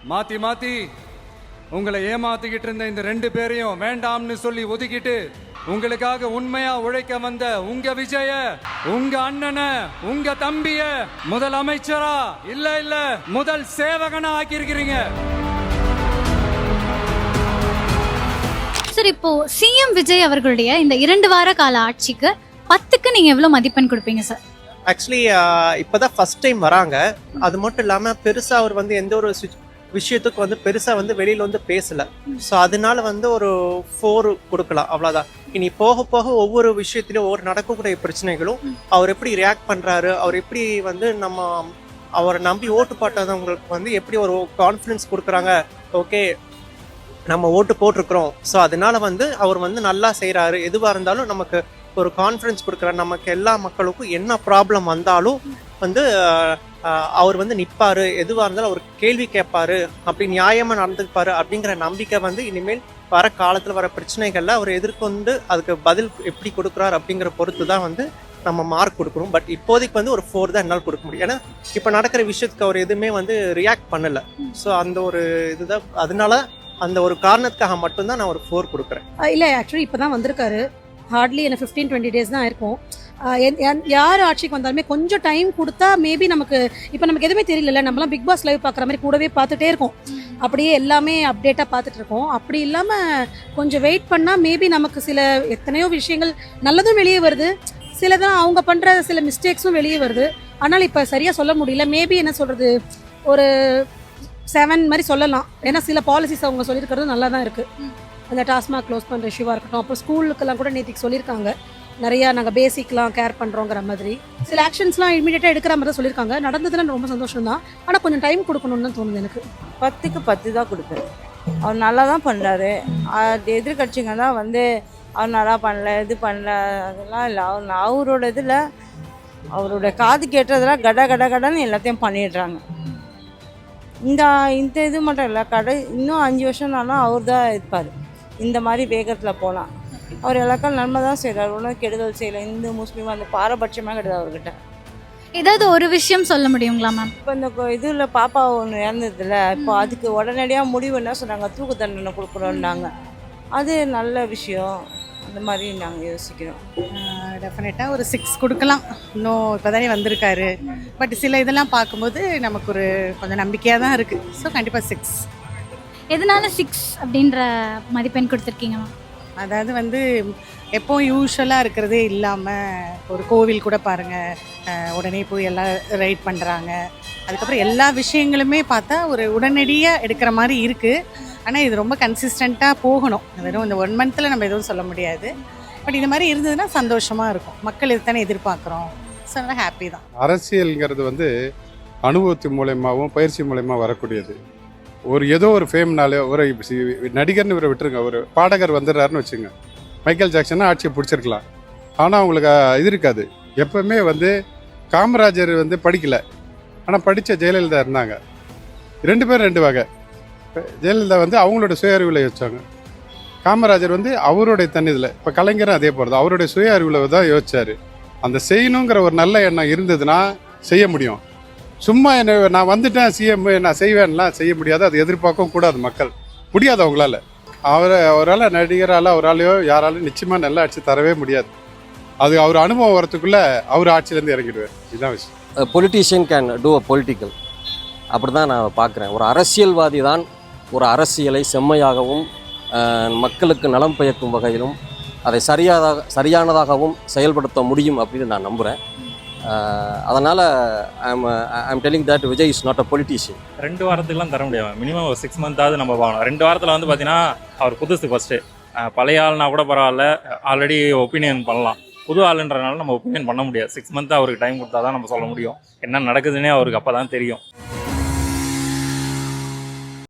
மாத்தி மாத்தி உங்களை ஏமாத்திக்கிட்டு இருந்த இந்த 2 பேரையும் வேண்டாம்னு சொல்லி ஒதுக்கிட்டு உங்களுக்காக உண்மையா உழைக்க வந்த உங்க விஜய, உங்க அண்ணனை, உங்க தம்பிய முதல் அமைச்சரா இல்ல முதல் சேவகனா ஆக்கியிருக்கிறீங்க. சார், இப்போ சிஎம் விஜய் அவர்களுடைய இந்த 2 வார கால ஆட்சிக்கு 10க்கு நீங்க எவ்வளவு மதிப்பெண் கொடுப்பீங்க சார்? ஆக்சுவலி இப்போதான் ஃபர்ஸ்ட் டைம் வராங்க. அது மட்டும் இல்லாமல் பெருசாக அவர் வந்து எந்த ஒரு விஷயத்துக்கு வந்து பெருசாக வந்து வெளியில் வந்து பேசலை. ஸோ அதனால வந்து ஒரு 4 கொடுக்கலாம், அவ்வளோதான். இனி போக போக ஒவ்வொரு விஷயத்திலும் ஒவ்வொரு நடக்கக்கூடிய பிரச்சனைகளும் அவர் எப்படி ரியாக்ட் பண்ணுறாரு, அவர் எப்படி வந்து அவரை நம்பி ஓட்டு போட்டவங்களுக்கு வந்து எப்படி ஒரு கான்ஃபிடன்ஸ் கொடுக்குறாங்க. ஓகே, நம்ம ஓட்டு போட்டிருக்கிறோம், ஸோ அதனால வந்து அவர் வந்து நல்லா செய்கிறாரு, எதுவாக இருந்தாலும் நமக்கு ஒரு கான்ஃபிடன்ஸ் கொடுக்குறாரு. நமக்கு எல்லா மக்களுக்கும் என்ன ப்ராப்ளம் வந்தாலும் வந்து அவர் வந்து நிற்பாரு, எதுவாக இருந்தாலும் அவர் கேள்வி கேட்பாரு, அப்படி நியாயமாக நடந்துப்பாரு அப்படிங்கிற நம்பிக்கை வந்து இனிமேல் வர காலத்தில் வர பிரச்சனைகளில் அவர் எதிர்கொண்டு அதுக்கு பதில் எப்படி கொடுக்குறாரு அப்படிங்கிற பொறுத்து தான் வந்து நம்ம மார்க் கொடுக்குறோம். பட் இப்போதைக்கு வந்து ஒரு 4 தான் என்னால் கொடுக்க முடியும். ஏன்னா இப்போ நடக்கிற விஷயத்துக்கு அவர் எதுவுமே வந்து ரியாக்ட் பண்ணலை. ஸோ அந்த ஒரு இதுதான், அதனால அந்த ஒரு காரணத்துக்காக மட்டும்தான் நான் ஒரு 4 கொடுக்குறேன். இல்லை, ஆக்சுவலி இப்போ தான் வந்திருக்காரு. ஹார்ட்லி என்ன 15-20 டேஸ் தான் இருக்கும். யார் ஆட்சிக்கு வந்தாலுமே கொஞ்சம் டைம் கொடுத்தா மேபி நமக்கு இப்போ நமக்கு எதுவுமே தெரியல. நம்மளாம் பிக் பாஸ் லைவ் பார்க்குற மாதிரி கூடவே பார்த்துட்டே இருக்கோம், அப்படியே எல்லாமே அப்டேட்டாக பார்த்துட்டு இருக்கோம். அப்படி இல்லாமல் கொஞ்சம் வெயிட் பண்ணால் மேபி நமக்கு சில எத்தனையோ விஷயங்கள் நல்லதும் வெளியே வருது, சிலதான் அவங்க பண்ணுற சில மிஸ்டேக்ஸும் வெளியே வருது. ஆனால் இப்போ சரியாக சொல்ல முடியல. மேபி என்ன சொல்கிறது, ஒரு 7 மாதிரி சொல்லலாம். ஏன்னா சில பாலிசிஸ் அவங்க சொல்லியிருக்கிறது நல்லா தான் இருக்குது. அந்த டாஸ்மாக் க்ளோஸ் பண்ணுற இஷ்யூவாக இருக்கட்டும், அப்புறம் ஸ்கூலுக்கெல்லாம் கூட நேற்றுக்கு சொல்லியிருக்காங்க, நிறையா நாங்கள் பேசிக்லாம் கேர் பண்ணுறோங்கிற மாதிரி சில ஆக்ஷன்ஸ்லாம் இமீடியட்டாக எடுக்கிற மாதிரி தான் சொல்லியிருக்காங்க. நடந்ததுன்னு ரொம்ப சந்தோஷம் தான், ஆனால் கொஞ்சம் டைம் கொடுக்கணும்னு தான் தோணுது எனக்கு. 10க்கு 10 தான் கொடுப்பேன். அவர் நல்லா தான் பண்ணுறாரு. எதிர்கட்சிங்க தான் வந்து அவர் நல்லா பண்ணல, இது பண்ணல, அதெல்லாம் இல்லை. அவரோட இதில் அவரோட காது கேட்டதெல்லாம் கடன்னு எல்லாத்தையும் பண்ணிடுறாங்க. இந்த இது மட்டும் இல்லை, இன்னும் 5 வருஷம்னாலும் அவர் தான் இருப்பார். இந்த மாதிரி வேகத்தில் போனால் அவர் எல்லாருக்கும் நன்மை தான் செய்கிறார், ஒன்றும் கெடுதல் செய்யலை. இந்து முஸ்லீம் அந்த பாரபட்சமாக கிடையாது அவர்கிட்ட. ஏதாவது ஒரு விஷயம் சொல்ல முடியுங்களா மேம்? இப்போ இந்த இதில் பாப்பா ஒன்று இறந்ததில்ல, இப்போ அதுக்கு உடனடியாக முடிவு என்ன சொன்னாங்க, தூக்கு தண்டனை கொடுக்குறோன்னாங்க. அது நல்ல விஷயம். அந்த மாதிரி நாங்கள் யோசிக்கிறோம். டெஃபினட்டாக ஒரு 6 கொடுக்கலாம். இன்னும் இப்போ தானே வந்திருக்காரு. பட் சில இதெல்லாம் பார்க்கும்போது நமக்கு ஒரு கொஞ்சம் நம்பிக்கையாக தான் இருக்குது. ஸோ கண்டிப்பாக 6. எதனால 6 அப்படின்ற மதிப்பெண் கொடுத்துருக்கீங்க மேம்? அதாவது வந்து எப்போவும் யூஸ்வலாக இருக்கிறதே இல்லாமல் ஒரு கோவில் கூட பாருங்கள், உடனே போய் எல்லாம் ரைட் பண்ணுறாங்க. அதுக்கப்புறம் எல்லா விஷயங்களுமே பார்த்தா ஒரு உடனடியாக எடுக்கிற மாதிரி இருக்குது. ஆனால் இது ரொம்ப கன்சிஸ்டண்ட்டாக போகணும். வெறும் இந்த 1 மந்தில் நம்ம எதுவும் சொல்ல முடியாது. பட் இந்த மாதிரி இருந்ததுன்னா சந்தோஷமாக இருக்கும். மக்கள் இது தானே எதிர்பார்க்குறோம். ஸோ அதனால் ஹாப்பி தான். அரசியல்ங்கிறது வந்து அனுபவத்தின் மூலயமாவும் பயிற்சி மூலயமா வரக்கூடியது. ஏதோ ஒரு ஃபேம்னாலே ஒரு நடிகர்னு இவரை விட்டுருங்க, ஒரு பாடகர் வந்துடுறாருன்னு வச்சுங்க, மைக்கேல் ஜாக்சன்னா ஆட்சியை பிடிச்சிருக்கலாம். ஆனால் அவங்களுக்கு இது இருக்காது. எப்பவுமே வந்து காமராஜர் வந்து படிக்கலை, ஆனால் படித்த ஜெயலலிதா இருந்தாங்க. 2 பேரும் 2 வகை. ஜெயலலிதா வந்து அவங்களோட சுய அறிவில் யோசிச்சாங்க, காமராஜர் வந்து அவருடைய தன்னிதில். இப்போ கலைஞரும் அதே போகிறது, அவருடைய சுய அறிவில் தான் யோசிச்சார். அந்த செய்யணுங்கிற ஒரு நல்ல எண்ணம் இருந்ததுன்னா செய்ய முடியும். சும்மா என்ன நான் வந்துட்டேன் சிஎம் நான் செய்வேன்லாம் செய்ய முடியாது. அது எதிர்பார்க்கவும் கூடாது மக்கள், முடியாது அவங்களால. அவரால் நடிகரால் அவராலையோ யாராலையும் நிச்சயமாக நல்ல ஆட்சி தரவே முடியாது. அது அவர் அனுபவம் வரத்துக்குள்ளே அவர் ஆட்சியிலேருந்து இறங்கிடுவார். இதுதான் விஷயம். Politician can do a political, அப்படி தான் நான் பார்க்குறேன். ஒரு அரசியல்வாதி தான் ஒரு அரசியலை செம்மையாகவும் மக்களுக்கு நலம் பயக்கும் வகையிலும் அதை சரியானதாகவும் செயல்படுத்த முடியும் அப்படின்னு நான் நம்புகிறேன். அதனால் I'm telling that Vijay is not a politician. 2 வாரத்துக்குலாம் தர முடியாது. மினிமம் ஒரு 6 மந்தாவது நம்ம பார்க்கணும். 2 வாரத்தில் வந்து பார்த்தீங்கன்னா அவர் புதுசு ஃபஸ்ட்டு. பழைய ஆள்னா கூட பரவாயில்ல, ஆல்ரெடி ஒப்பீனியன் பண்ணலாம். புது ஆளுன்றனால நம்ம ஒப்பீனியன் பண்ண முடியாது. 6 மந்த் அவருக்கு டைம் கொடுத்தா தான் நம்ம சொல்ல முடியும். என்ன நடக்குதுன்னே அவருக்கு அப்போ தான் தெரியும்.